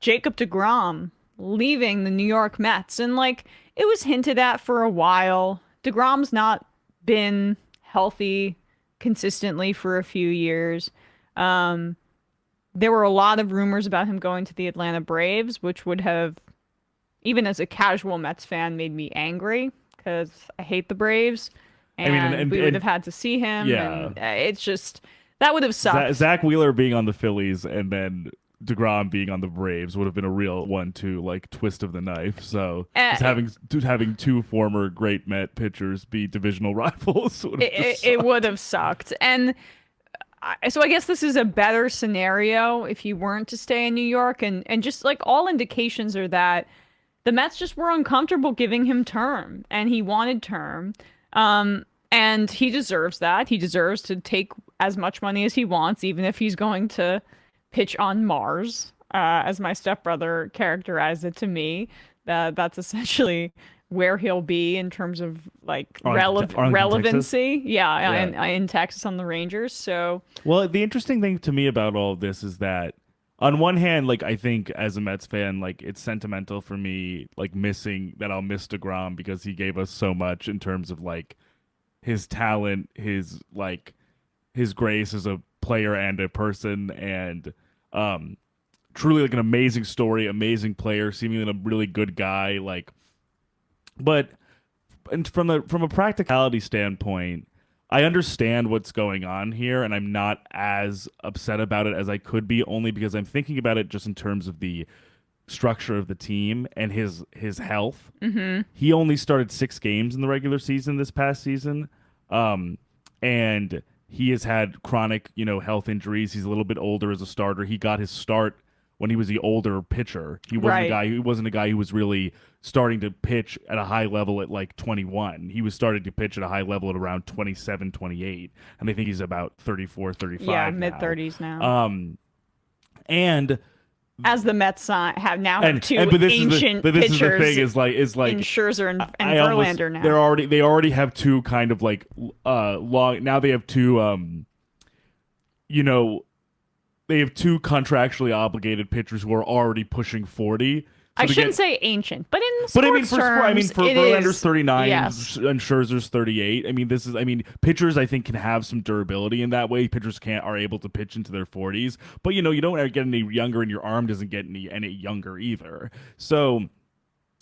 Jacob DeGrom leaving the New York Mets. And like it was hinted at for a while. DeGrom's not been healthy consistently for a few years. Um, there were a lot of rumors about him going to the Atlanta Braves, which would have, even as a casual Mets fan, made me angry because I hate the Braves, I mean, and we would have had to see him, yeah, and it's just that would have sucked. Zach Wheeler being on the Phillies and then DeGrom being on the Braves would have been a real 1-2 like twist of the knife. So just having two former great Met pitchers be divisional rivals would have it would have sucked. And so I guess this is a better scenario if he weren't to stay in New York, and just like all indications are that the Mets just were uncomfortable giving him term, and he wanted term. And he deserves that. He deserves to take as much money as he wants, even if he's going to pitch on Mars, as my stepbrother characterized it to me. That's essentially where he'll be in terms of like relevancy. Yeah, in Texas on the Rangers. So, well, the interesting thing to me about all of this is that on one hand, like I think as a Mets fan, like it's sentimental for me, like missing that I'll miss DeGrom because he gave us so much in terms of like his talent, his grace as a player and a person, and truly like an amazing story, amazing player, seemingly a really good guy. Like, but and from a practicality standpoint, I understand what's going on here, and I'm not as upset about it as I could be, only because I'm thinking about it just in terms of the structure of the team and his health. mm-hmm. He only started 6 games in the regular season this past season, and he has had chronic, health injuries. He's a little bit older as a starter. He got his start when he was the older pitcher. He wasn't a guy. He wasn't a guy who was really starting to pitch at a high level at like 21. He was starting to pitch at a high level at around 27, 28, and I think he's about 34, 35. Yeah, mid 30s now. And as the Mets have two ancient this pitchers, is the thing is like in Scherzer and Verlander now. They already have two kind of like long. Now they have two they have two contractually obligated pitchers who are already pushing 40. So I shouldn't say ancient, but in sports terms, for Verlander's 39 yes. and Scherzer's 38. Pitchers I think can have some durability in that way. Pitchers are able to pitch into their 40s, but you don't get any younger, and your arm doesn't get any younger either. So,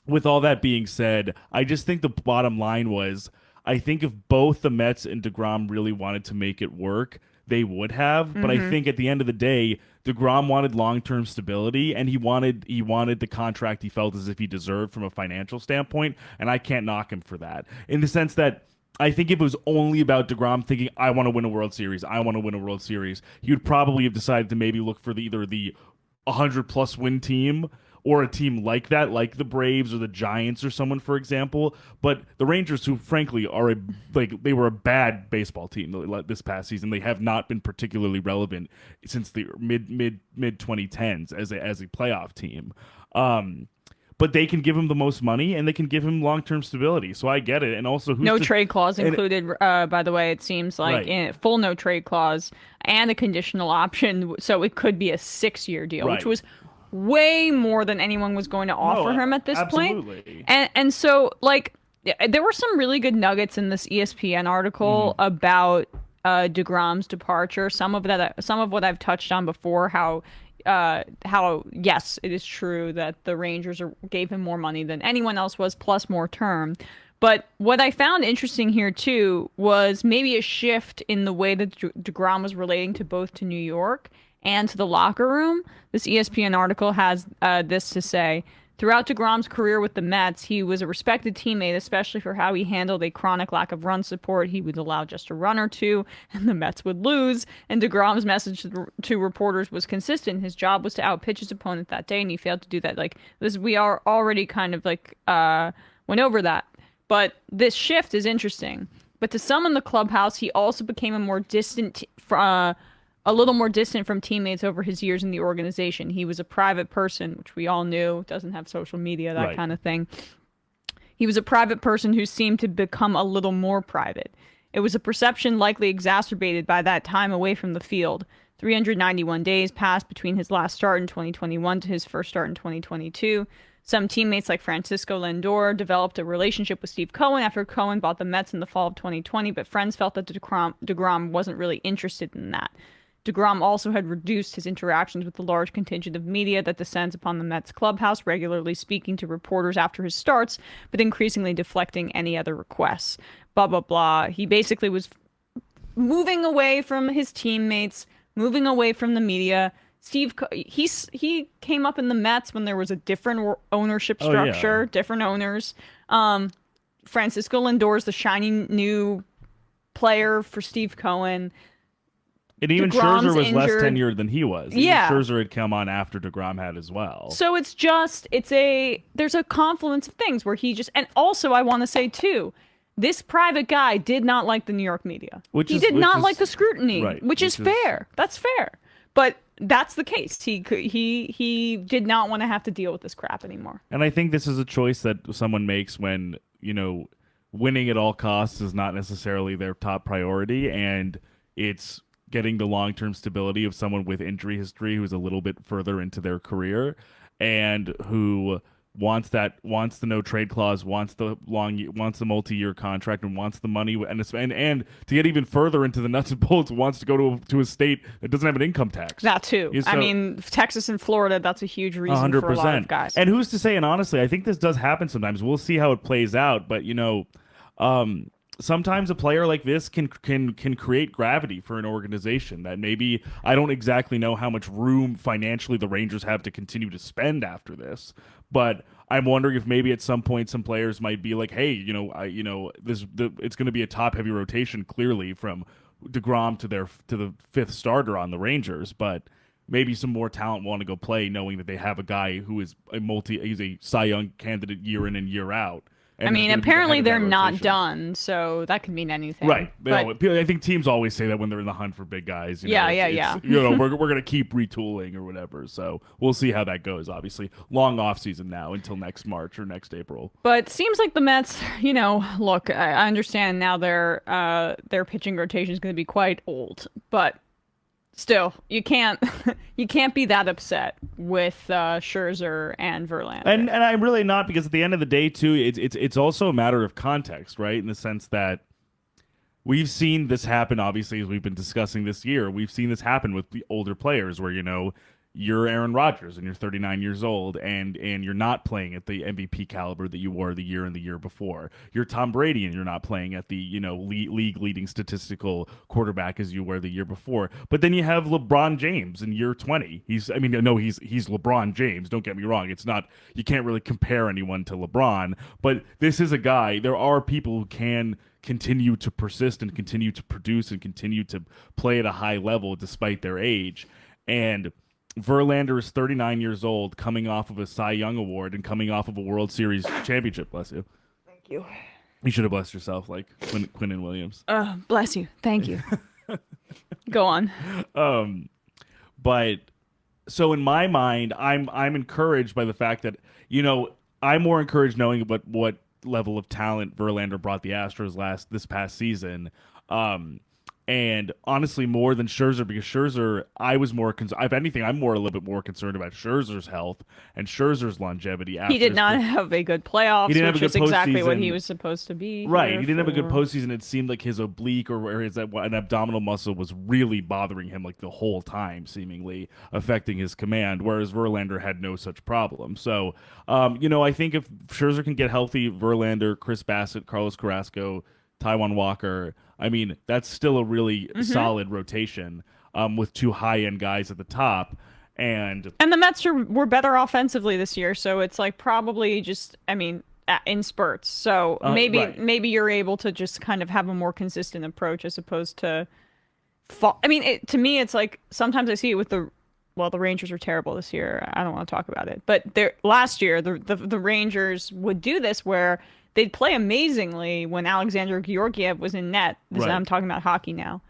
with all that being said, I just think the bottom line was, I think if both the Mets and DeGrom really wanted to make it work, they would have. But I think at the end of the day, DeGrom wanted long-term stability, and he wanted the contract he felt as if he deserved from a financial standpoint, and I can't knock him for that. In the sense that I think if it was only about DeGrom thinking, I want to win a World Series, he would probably have decided to maybe look for either the 100-plus win team or a team like that, like the Braves or the Giants or someone, for example. But the Rangers, who frankly they were a bad baseball team this past season. They have not been particularly relevant since the mid 2010s as a playoff team. But they can give him the most money, and they can give him long-term stability. So I get it. And also, no trade clause included, by the way, it seems like. Right. Full no trade clause and a conditional option. So it could be a 6-year deal, which was way more than anyone was going to offer him at this point. And so, like, there were some really good nuggets in this ESPN article about DeGrom's departure. Some of what I've touched on before, how yes, it is true that the Rangers gave him more money than anyone else was, plus more term. But what I found interesting here too was maybe a shift in the way that DeGrom was relating to New York and to the locker room. This ESPN article has this to say: throughout DeGrom's career with the Mets, he was a respected teammate, especially for how he handled a chronic lack of run support. He would allow just a run or two, and the Mets would lose. And DeGrom's message to reporters was consistent. His job was to outpitch his opponent that day, and he failed to do that. Like this, we are already kind of like went over that. But this shift is interesting. But to some in the clubhouse, he also became a little more distant from teammates over his years in the organization. He was a private person, which we all knew, doesn't have social media, that kind of thing. He was a private person who seemed to become a little more private. It was a perception likely exacerbated by that time away from the field. 391 days passed between his last start in 2021 to his first start in 2022. Some teammates like Francisco Lindor developed a relationship with Steve Cohen after Cohen bought the Mets in the fall of 2020, but friends felt that DeGrom wasn't really interested in that. DeGrom also had reduced his interactions with the large contingent of media that descends upon the Mets clubhouse, regularly speaking to reporters after his starts, but increasingly deflecting any other requests. Blah, blah, blah. He basically was moving away from his teammates, moving away from the media. He came up in the Mets when there was a different ownership structure, different owners. Francisco Lindor is the shining new player for Steve Cohen. And even DeGrom's Scherzer was injured. less tenured than he was. Even Scherzer had come on after DeGrom had as well. So there's a confluence of things where he just, and also I want to say too, this private guy did not like the New York media. He did not like the scrutiny, which is fair. That's fair. But that's the case. He did not want to have to deal with this crap anymore. And I think this is a choice that someone makes when, winning at all costs is not necessarily their top priority, and it's getting the long-term stability of someone with injury history who's a little bit further into their career and who wants the no trade clause, wants the multi-year contract, and wants the money, and to get even further into the nuts and bolts, wants to go to a state that doesn't have an income tax. That too. I mean, Texas and Florida, that's a huge reason 100%. For a lot of guys. And who's to say? And honestly, I think this does happen sometimes. We'll see how it plays out, but sometimes a player like this can create gravity for an organization that maybe I don't exactly know how much room financially the Rangers have to continue to spend after this, but I'm wondering if maybe at some point some players might be like, hey, it's going to be a top heavy rotation clearly from DeGrom to the fifth starter on the Rangers, but maybe some more talent want to go play knowing that they have a guy who is he's a Cy Young candidate year in and year out. I mean, apparently they're not done, so that could mean anything. Right. I think teams always say that when they're in the hunt for big guys. Yeah. We're going to keep retooling or whatever. So we'll see how that goes, obviously. Long off season now until next March or next April. But it seems like the Mets, look, I understand now their pitching rotation is going to be quite old, but still, you can't be that upset with Scherzer and Verlander. And I'm really not, because at the end of the day, too, it's also a matter of context, right? In the sense that we've seen this happen, obviously, as we've been discussing this year. We've seen this happen with the older players where, you're Aaron Rodgers and you're 39 years old and you're not playing at the MVP caliber that you were the year and the year before. You're Tom Brady and you're not playing at the league leading statistical quarterback as you were the year before. But then you have LeBron James in year 20. He's LeBron James. Don't get me wrong. It's not, you can't really compare anyone to LeBron, but this is a guy. There are people who can continue to persist and continue to produce and continue to play at a high level despite their age. And Verlander is 39 years old, coming off of a Cy Young Award and coming off of a World Series championship. Bless you. Thank you. You should have blessed yourself like Quinnen Williams. Bless you. Thank you. Go on. But so in my mind, I'm encouraged by the fact that, I'm more encouraged knowing what level of talent Verlander brought the Astros this past season. And honestly, more than Scherzer, because Scherzer, I was more if anything, I'm a little bit more concerned about Scherzer's health and Scherzer's longevity. He did not have a good playoffs, which is exactly what he was supposed to be. Right, he didn't have a good postseason. It seemed like his oblique or an abdominal muscle was really bothering him like the whole time, seemingly affecting his command. Whereas Verlander had no such problem. So, I think if Scherzer can get healthy, Verlander, Chris Bassett, Carlos Carrasco, Taijuan Walker, I mean, that's still a really solid rotation with two high-end guys at the top. And the Mets were better offensively this year, so it's like probably just, in spurts. So maybe you're able to just kind of have a more consistent approach as opposed to to me, it's like sometimes I see it with the Rangers were terrible this year. I don't want to talk about it. But last year, the Rangers would do this where they'd play amazingly when Alexander Georgiev was in net. I'm talking about hockey now.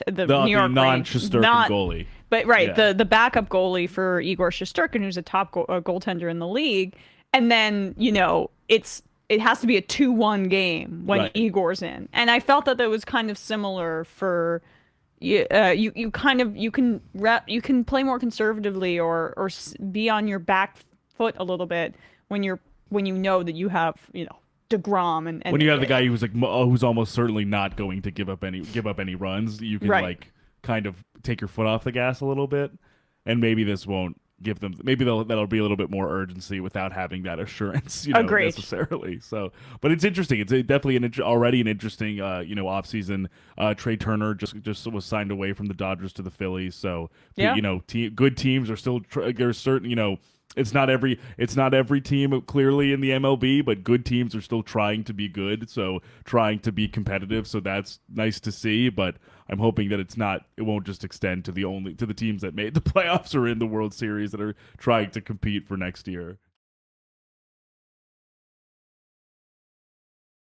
The New York non-Shesterkin goalie. But the backup goalie for Igor Shesterkin, who's a top goaltender in the league. And then, it has to be a 2-1 game when Igor's in. And I felt that was kind of similar for you can play more conservatively or be on your back foot a little bit when you know that you have DeGrom When you have the guy who's like who's almost certainly not going to give up any runs, you can right. like kind of take your foot off the gas a little bit, and maybe this won't give them. Maybe that'll be a little bit more urgency without having that assurance, Agreed. necessarily. So, but it's interesting. It's definitely already an interesting, offseason. Trey Turner just was signed away from the Dodgers to the Phillies. So, Yeah. good teams are still there's certain it's not every team clearly in the MLB, but good teams are still trying to be good, so trying to be competitive. So that's nice to see. But I'm hoping that it won't just extend to the teams that made the playoffs or in the World Series that are trying to compete for next year.